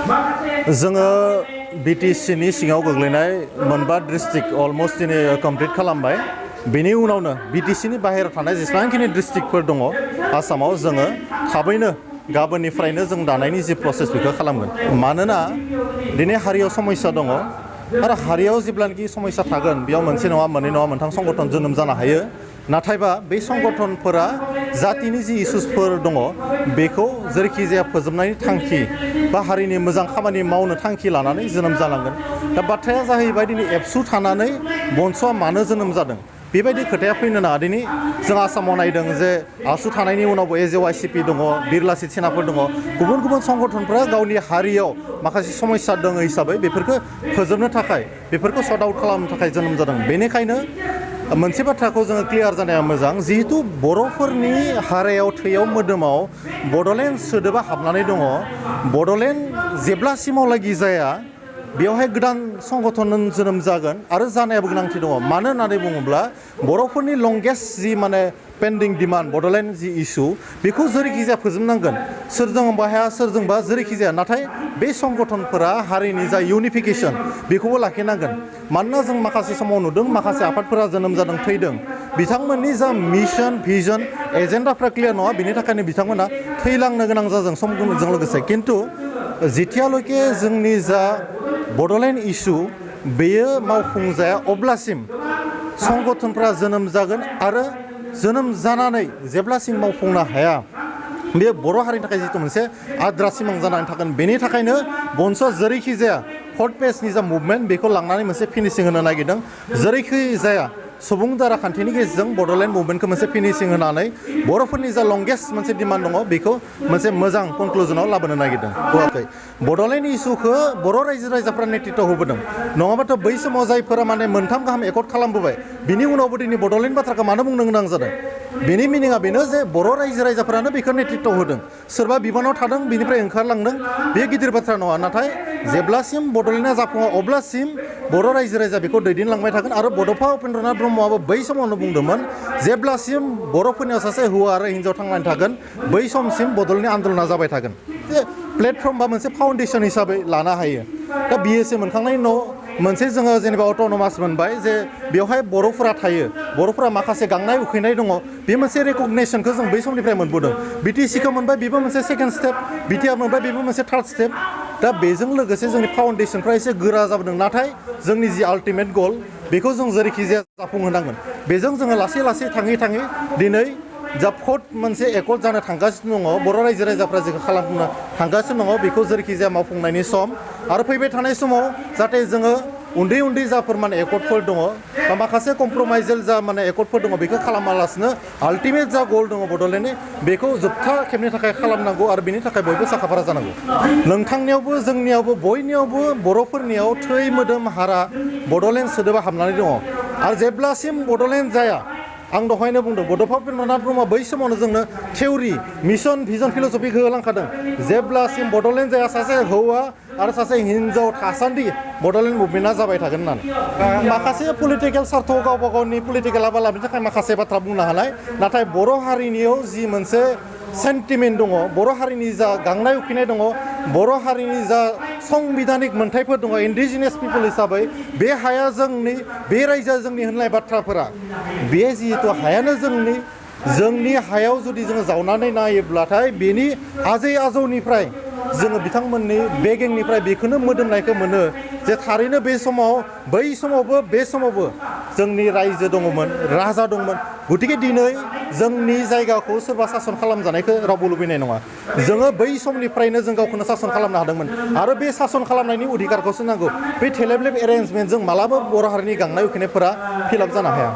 जोङो बिटिसिनि सिङाव गोग्लैनाय मोनबा डिस्ट्रिक्ट अलमोस्ट दिनै कमप्लिट खालामबाय। बेनि उनावनो बिटिसिनि बाहेरायाव थानाय जेसेबांखिनि डिस्ट्रिक्टफोर दङ आसामाव जोङो थाबैनो गाबोननिफ्रायनो जों दानायनि जि प्रसेस बेखौ खालामगोन। मानोना दिनै हारियाव समस्या दङ आरो हारियाव जेब्लानोखि समस्या थागोन बेयाव मोनसे नङा मोननै नङा मोनथाम संगठन जोनोम जानो हायो। नाथायबा बे संगठनफोरा जातिनि जि इसुसफोर दङ बेखौ जेरैखि जाया फोजोबनायनि थांखि बा हारिनि मोजां खामानि मावनो थांखि लानानै जोनोम जालांगोन। दा बाथ्राया जाहैबाय दिनै एबसु थानानै बनसुआ मानो जोनोम जादों बेबायदि खोथाया फैनो नाङा। दिनै जों आसामाव नायदों जे आसु थानायनि उनावबो एजेवाइसिपि दङ, बिरलासि सेनाफोर दङ, गुबुन गुबुन संगठनफोरा गावनि हारियाव माखासे समस्या दङ हिसाबै बेफोरखौ फोजोबनो थाखाय बेफोरखौ सर्ट आउट खालामनो थाखाय जोनोम जादों। बेनिखायनो मोनसे बाथ्राखौ जोङो क्लियार जानाया मोजां, जिहेतु बर'फोरनि हारायाव थैयाव मोदोमाव बड'लेण्ड सोदोबा हाबनानै दङ। बड'लेण्ड जेब्लासिमावलागि जाया बेवहाय गोदान संगठन जोनोम जागोन आरो जानायाबो गोनांथि दङ। मानो होननानै बुङोब्ला बर'फोरनि लंगेस्ट जि पेन्डिं डिमान्ड बड'लेण्ड जि इस्यु बेखौ जेरैखि जाया फोजोबनांगोन। सोरजोंबा हाया सोरजोंबा जेरैखि जाया, नाथाय बे संगठनफोरा हारिनि जा इउनिफिकेसन बेखौबो लाखिनांगोन। मानोना जों माखासे समाव नुदों माखासे आफादफोरा जोनोम जादों थैदों, बिथांमोननि जा मिशन भिजन एजेन्डाफ्रा क्लियार नङा, बेनि थाखायनो बिथांमोना थैलांनो गोनां जादों समजों लोगोसे। खिन्थु जेथियाल'के जोंनि जा बड'लेण्ड इस्यु बेयो मावफुंजाया अब्लासिम संगठनफ्रा जोनोम जागोन आरो जोनोम जानानै जेब्लासिम मावफुंनो हाया बे बर' हारिनि थाखाय जिथु मोनसे आद्रा सिमां जानानै थागोन। बेनि थाखायनो बनसुआ जेरैखि जाया फर्थ पेजनि जा मुभमेन्ट बेखौ लांनानै मोनसे फिनिशिं होनो नागिरदों। जेरैखि जाया सुबुं दारा खान्थिनि गेजेरजों बड'लेण्ड मुभमेन्टखौ मोनसे फिनिशिं होनानै बर'फोरनि जा लंगेस्ट मोनसे डिमान्ड दङ बेखौ मोनसे मोजां कनक्लुजनाव लाबोनो नागिरदों। होआखै, बड'लेण्ड इस्युखौ बर' रायजो राजाफ्रा नेतृत्व होबोदों। नङाबाथ' बै समाव जायफोरा मोनथाम गाहाम एकर्ड खालामबोबाय बिनि उनावबो दिनै बड'लेण्ड बाथ्राखौ मानो बुंनो गोनां जादों? बेनि मिनिङा बेनो जे बर' रायजो राजाफ्रानो बेखौ नेतृत्व होदों। सोरबा बिबानाव थादों बिनिफ्राय ओंखारलांदों, बे गिदिर बाथ्रा नङा। नाथाय जेब्लासिम बड'लेण्डआ जाफुङा अब्लासिम बर' रायजो राजा बेखौ दैदेनलांबाय थागोन। आरो बड'फा उपेन्द्रनाथ ब्रह्मआबो बै समावनो बुंदोंमोन जेब्लासिम बर'फोरनियाव सासे हौवा आरो हिन्जाव थांनानै थागोन बै समसिम बड'लेण्डनि आन्दलना जाबाय थागोन। प्लेटफर्म बा मोनसे फाउन्डेसन हिसाबै लानो हायो। दा बिएसए मोनखांनायनि उनाव मोनसे जोङो जेनेबा अट'नमास मोनबाय जे बेवहाय बर'फोरा थायो, बर'फोरा माखासे गांनाय उखैनाय दङ, बे मोनसे रेकगनेसनखौ जों बै समनिफ्राय मोनबोदों। बिटिसिखौ मोनबाय, बेबो मोनसे सेकेन्ड स्टेप, बिटिआर मोनबाय, बेबो मोनसे थार्ड स्टेप। दा बेजों लोगोसे जोंनि फाउन्डेसनफ्रा एसे गोरा जाबोदों। नाथाय जोंनि जि आल्टिमेट गल बेखौ जों जेरैखि जाया जाफुंहोनांगोन। बेजों जोङो लासै लासै थाङै थाङै दिनै जा फर्थ मोनसे एकर्ड जानो थांगासिनो दङ, बर' रायजो राजाफ्रा जेखौ खालामनो थांगासिनो दङ बेखौ जेरैखि जाया मावफुंनायनि सम। आरो फैबाय थानाय समाव जाहाथे जोङो उन्दै उन्दै जाफोर एकर्डफोर दङ बा माखासे कमप्रमाइजेल जा एकर्डफोर दङ बेखौ खालामालासिनो आल्टिमेट जा गल दङ बड'लेण्डनि बेखौ जोबथा खेबनि थाखाय खालामनांगौ आरो बेनि थाखाय बयबो साखाफारा जानांगौ। नोंथांनियावबो जोंनियावबो बयनियावबो बर'फोरनियाव थै मोदोम हारा बड'लेण्ड सोदोबा हाबनानै दङ। आरो जेब्लासिम बड'लेण्ड जाया, आं दहायनो बुंदों बड'फा उपेन्द्रनाथ ब्रह्मआ बै समावनो जोंनो थिउरि मिशन भिजन फिल'सफिखौ होलांखादों। जेब्लासिम बड'लेण्ड जाया सासे हौवा आरो सासे हिन्जाव थासान्दि बड'लेण्ड मुभमेन्टआ जाबाय थागोन होननानै। माखासे पलिटिकेल सार्थ गावबा गावनि पलिटिकेल आबालाबनि थाखाय माखासे बाथ्रा बुंनो हानाय, नाथाय बर' हारिनियाव जि मोनसे सेन्टिमेन्ट दङ, बर' हारिनि जा गांनाय उखैनाय दङ, बर' हारिनि जा संबिधानिक मोन्थाइफोर दङ इन्डिजिनियास पिपल हिसाबै बे हाया जोंनि, बे रायजोआ जोंनि होननाय बाथ्राफोरा, बे जिहेतु हायानो जोंनि हायाव जुदि जोङो जावनानै नायोब्लाथाय बेनि आजै आजौनिफ्राय जोङो बिथांमोननि बेगेंनिफ्राय बेखौनो मोदोमनायखौ मोनो जे थारैनो बे समाव बै समावबो बे समावबो जोंनि रायजो दङमोन, राजा दंमोन। गतिके दिनै जोंनि जायगाखौ सोरबा सासन खालामजानायखौ रावबो लुबैनाय नङा। जोङो बै समनिफ्रायनो जों गावखौनो सासन खालामनो हादोंमोन आरो बे सासन खालामनायनि अधिकारखौसो नांगौ। बे थेलेबलेब एरेन्जमेन्टजों मालाबा बर' हारिनि गांनाय उखैनायफोरा फिलाप जानो हाया।